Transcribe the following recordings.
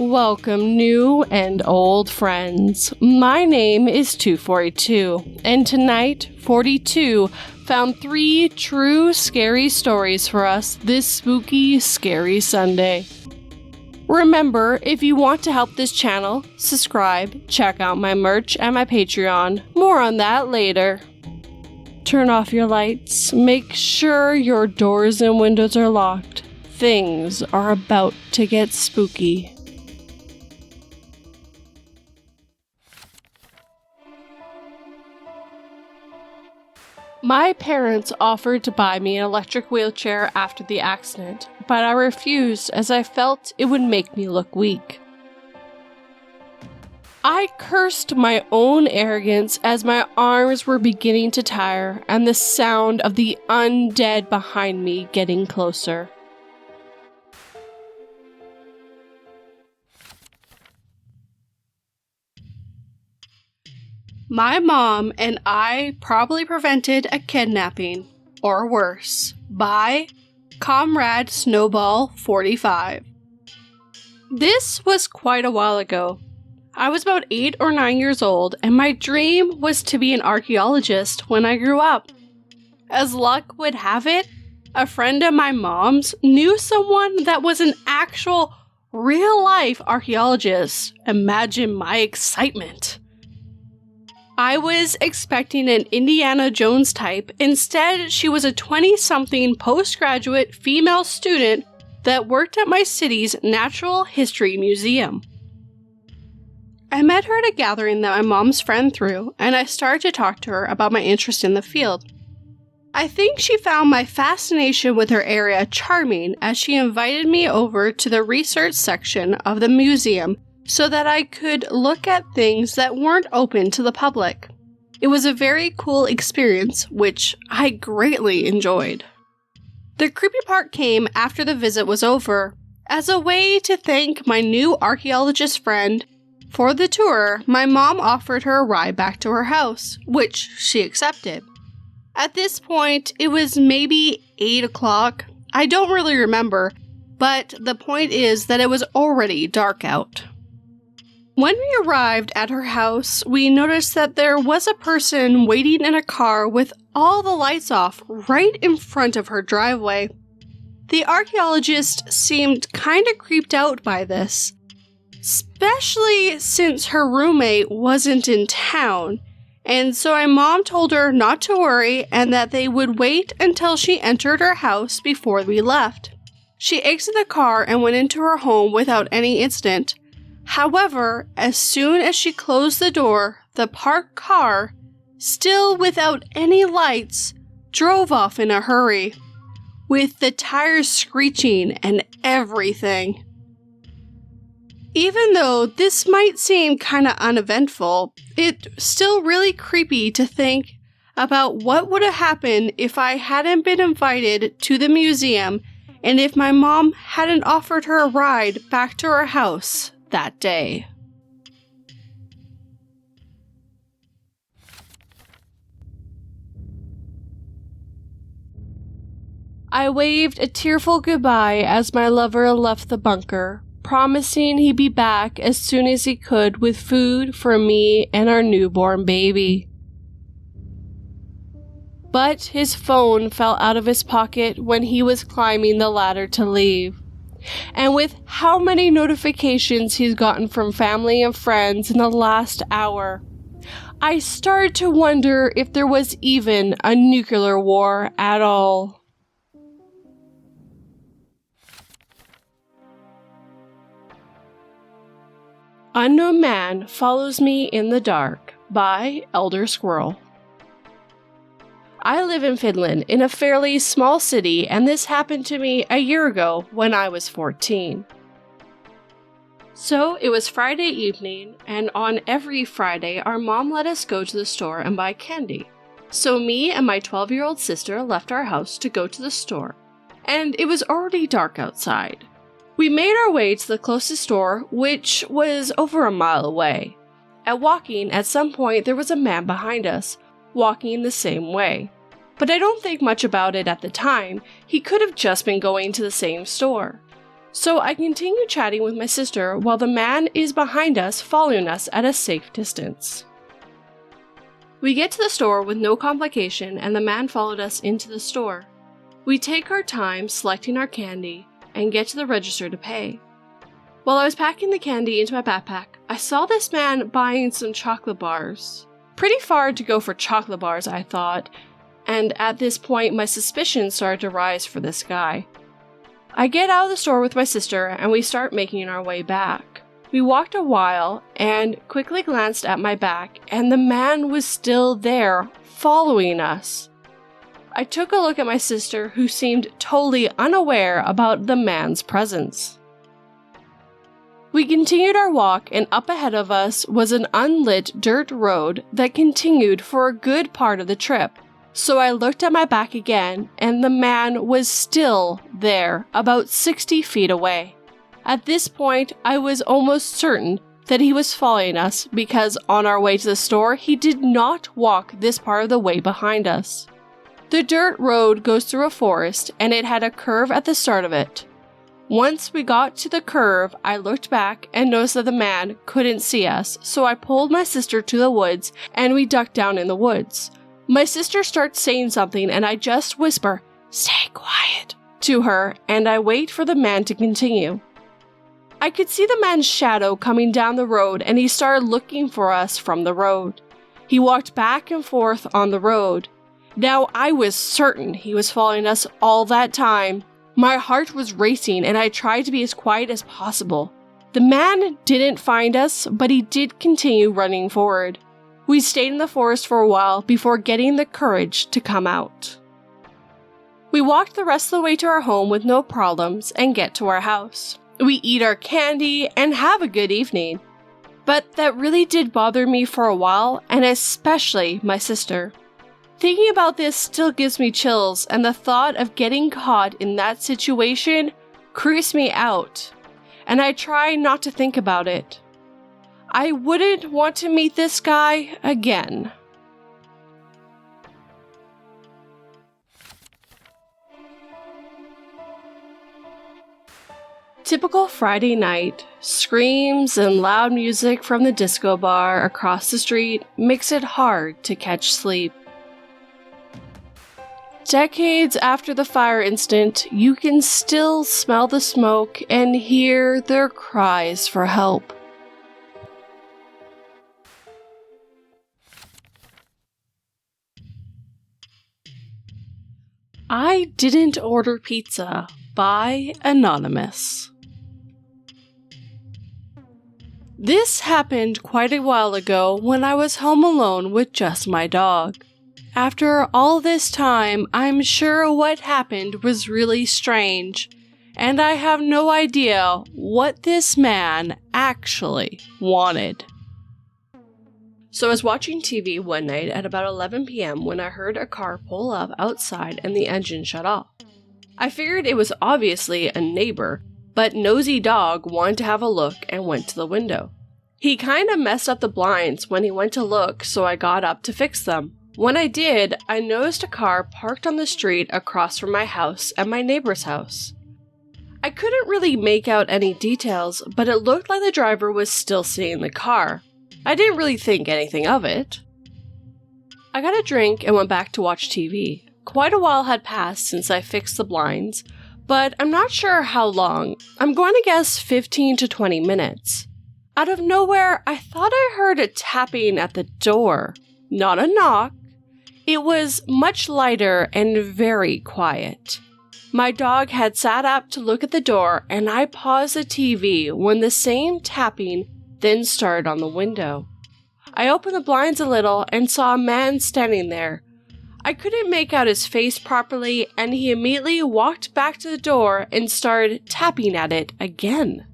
Welcome, new and old friends. My name is 242, and tonight, 42 found 3 true scary stories for us this spooky, scary Sunday. Remember, if you want to help this channel, subscribe, check out my merch and my Patreon. More on that later. Turn off your lights, make sure your doors and windows are locked. Things are about to get spooky. My parents offered to buy me an electric wheelchair after the accident, but I refused as I felt it would make me look weak. I cursed my own arrogance as my arms were beginning to tire and the sound of the undead behind me getting closer. My mom and I probably prevented a kidnapping, or worse, by Comrade Snowball 45. This was quite a while ago. I was about 8 or 9 years old, and my dream was to be an archaeologist when I grew up. As luck would have it, a friend of my mom's knew someone that was an actual, real-life archaeologist. Imagine my excitement. I was expecting an Indiana Jones type. Instead, she was a 20-something postgraduate female student that worked at my city's Natural History Museum. I met her at a gathering that my mom's friend threw, and I started to talk to her about my interest in the field. I think she found my fascination with her area charming as she invited me over to the research section of the museum so that I could look at things that weren't open to the public. It was a very cool experience, which I greatly enjoyed. The creepy part came after the visit was over. As a way to thank my new archaeologist friend for the tour, my mom offered her a ride back to her house, which she accepted. At this point, it was maybe 8 o'clock. I don't really remember, but the point is that it was already dark out. When we arrived at her house, we noticed that there was a person waiting in a car with all the lights off right in front of her driveway. The archaeologist seemed kinda creeped out by this, especially since her roommate wasn't in town, and so my mom told her not to worry and that they would wait until she entered her house before we left. She exited the car and went into her home without any incident. However, as soon as she closed the door, the parked car, still without any lights, drove off in a hurry, with the tires screeching and everything. Even though this might seem kinda uneventful, it's still really creepy to think about what would have happened if I hadn't been invited to the museum and if my mom hadn't offered her a ride back to her house that day. I waved a tearful goodbye as my lover left the bunker, promising he'd be back as soon as he could with food for me and our newborn baby. But his phone fell out of his pocket when he was climbing the ladder to leave. And with how many notifications he's gotten from family and friends in the last hour, I started to wonder if there was even a nuclear war at all. Unknown Man Follows Me in the Dark by Elder Squirrel. I live in Finland, in a fairly small city, and this happened to me a year ago when I was 14. So it was Friday evening, and on every Friday our mom let us go to the store and buy candy. So me and my 12-year-old sister left our house to go to the store, and it was already dark outside. We made our way to the closest store, which was over a mile away. At some point there was a man behind us, walking the same way. But I don't think much about it at the time. He could have just been going to the same store. So I continue chatting with my sister while the man is behind us, following us at a safe distance. We get to the store with no complication, and the man followed us into the store. We take our time selecting our candy and get to the register to pay. While I was packing the candy into my backpack, I saw this man buying some chocolate bars. Pretty far to go for chocolate bars, I thought, and at this point my suspicions started to rise for this guy. I get out of the store with my sister and we start making our way back. We walked a while and quickly glanced at my back, and the man was still there, following us. I took a look at my sister, who seemed totally unaware about the man's presence. We continued our walk, and up ahead of us was an unlit dirt road that continued for a good part of the trip. So I looked at my back again, and the man was still there, about 60 feet away. At this point, I was almost certain that he was following us because on our way to the store, he did not walk this part of the way behind us. The dirt road goes through a forest, and it had a curve at the start of it. Once we got to the curve, I looked back and noticed that the man couldn't see us, so I pulled my sister to the woods and we ducked down in the woods. My sister starts saying something and I just whisper, "Stay quiet," to her, and I wait for the man to continue. I could see the man's shadow coming down the road, and he started looking for us from the road. He walked back and forth on the road. Now I was certain he was following us all that time. My heart was racing and I tried to be as quiet as possible. The man didn't find us, but he did continue running forward. We stayed in the forest for a while before getting the courage to come out. We walked the rest of the way to our home with no problems and get to our house. We eat our candy and have a good evening. But that really did bother me for a while, and especially my sister. Thinking about this still gives me chills, and the thought of getting caught in that situation creeps me out, and I try not to think about it. I wouldn't want to meet this guy again. Typical Friday night, screams and loud music from the disco bar across the street makes it hard to catch sleep. Decades after the fire incident, you can still smell the smoke and hear their cries for help. I didn't order pizza by Anonymous. This happened quite a while ago when I was home alone with just my dog. After all this time, I'm sure what happened was really strange, and I have no idea what this man actually wanted. So I was watching TV one night at about 11 p.m. when I heard a car pull up outside and the engine shut off. I figured it was obviously a neighbor, but nosy dog wanted to have a look and went to the window. He kinda messed up the blinds when he went to look, so I got up to fix them. When I did, I noticed a car parked on the street across from my house and my neighbor's house. I couldn't really make out any details, but it looked like the driver was still sitting in the car. I didn't really think anything of it. I got a drink and went back to watch TV. Quite a while had passed since I fixed the blinds, but I'm not sure how long. I'm going to guess 15 to 20 minutes. Out of nowhere, I thought I heard a tapping at the door. Not a knock. It was much lighter and very quiet. My dog had sat up to look at the door, and I paused the TV when the same tapping then started on the window. I opened the blinds a little and saw a man standing there. I couldn't make out his face properly, and he immediately walked back to the door and started tapping at it again.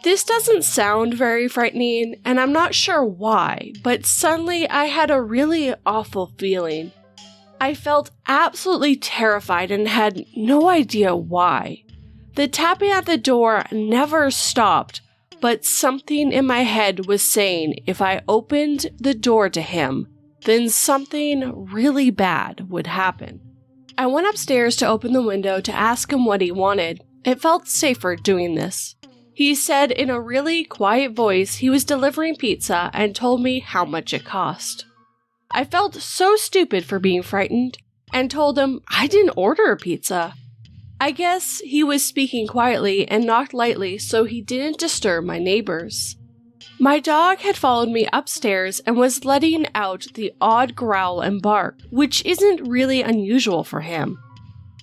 This doesn't sound very frightening, and I'm not sure why, but suddenly I had a really awful feeling. I felt absolutely terrified and had no idea why. The tapping at the door never stopped, but something in my head was saying if I opened the door to him, then something really bad would happen. I went upstairs to open the window to ask him what he wanted. It felt safer doing this. He said in a really quiet voice he was delivering pizza and told me how much it cost. I felt so stupid for being frightened and told him I didn't order a pizza. I guess he was speaking quietly and knocked lightly so he didn't disturb my neighbors. My dog had followed me upstairs and was letting out the odd growl and bark, which isn't really unusual for him.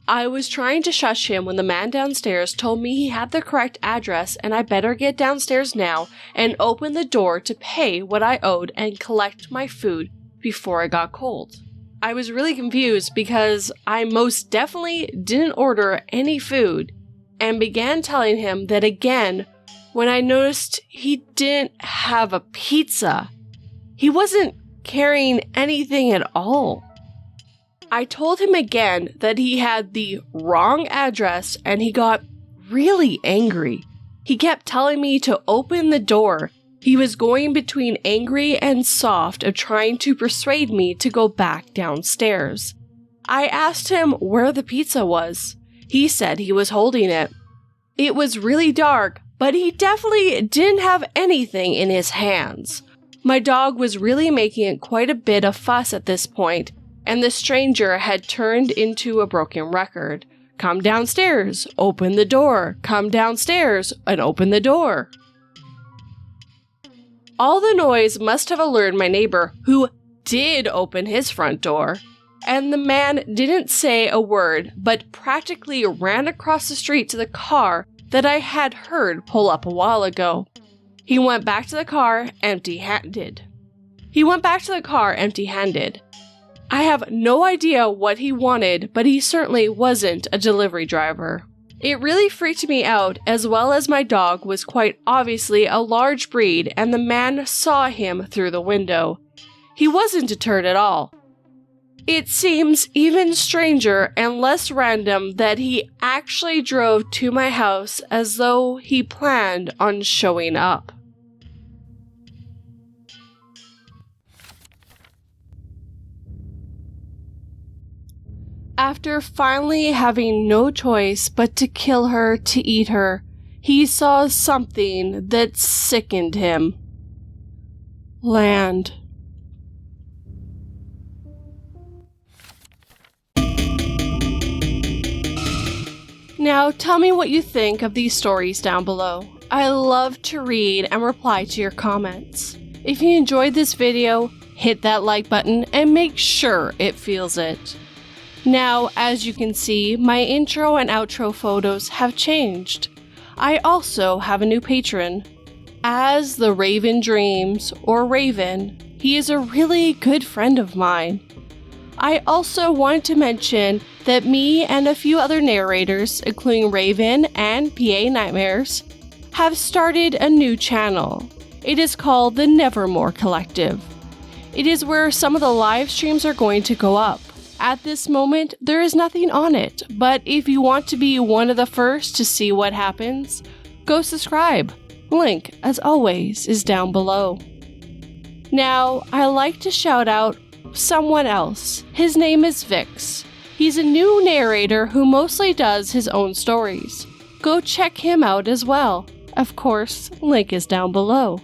I was trying to shush him when the man downstairs told me he had the correct address and I better get downstairs now and open the door to pay what I owed and collect my food before it got cold. I was really confused because I most definitely didn't order any food and began telling him that again when I noticed he didn't have a pizza. He wasn't carrying anything at all. I told him again that he had the wrong address and he got really angry. He kept telling me to open the door. He was going between angry and soft of trying to persuade me to go back downstairs. I asked him where the pizza was. He said he was holding it. It was really dark, but he definitely didn't have anything in his hands. My dog was really making quite a bit of fuss at this point, and the stranger had turned into a broken record. Come downstairs, open the door, come downstairs, and open the door. All the noise must have alerted my neighbor, who did open his front door, and the man didn't say a word, but practically ran across the street to the car that I had heard pull up a while ago. He went back to the car empty-handed. I have no idea what he wanted, but he certainly wasn't a delivery driver. It really freaked me out, as well as my dog was quite obviously a large breed and the man saw him through the window. He wasn't deterred at all. It seems even stranger and less random that he actually drove to my house as though he planned on showing up. After finally having no choice but to kill her to eat her, he saw something that sickened him. Land. Now tell me what you think of these stories down below. I love to read and reply to your comments. If you enjoyed this video, hit that like button and make sure it feels it. Now, as you can see, my intro and outro photos have changed. I also have a new patron. As the Raven Dreams, or Raven, he is a really good friend of mine. I also wanted to mention that me and a few other narrators, including Raven and PA Nightmares, have started a new channel. It is called the Nevermore Collective. It is where some of the live streams are going to go up. At this moment, there is nothing on it, but if you want to be one of the first to see what happens, go subscribe. Link, as always, is down below. Now, I like to shout out someone else. His name is Vix. He's a new narrator who mostly does his own stories. Go check him out as well. Of course, link is down below.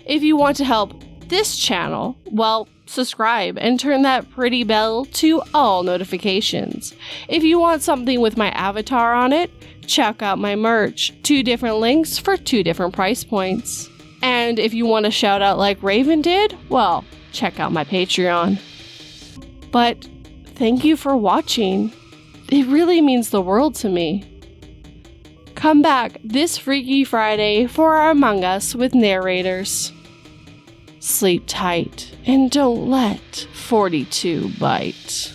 If you want to help this channel, well, subscribe and turn that pretty bell to all notifications. If you want something with my avatar on it, check out my merch. 2 different links for 2 different price points. And if you want a shout out like Raven did, well, check out my Patreon. But thank you for watching. It really means the world to me. Come back this Freaky Friday for our Among Us with narrators. Sleep tight and don't let 42 bite.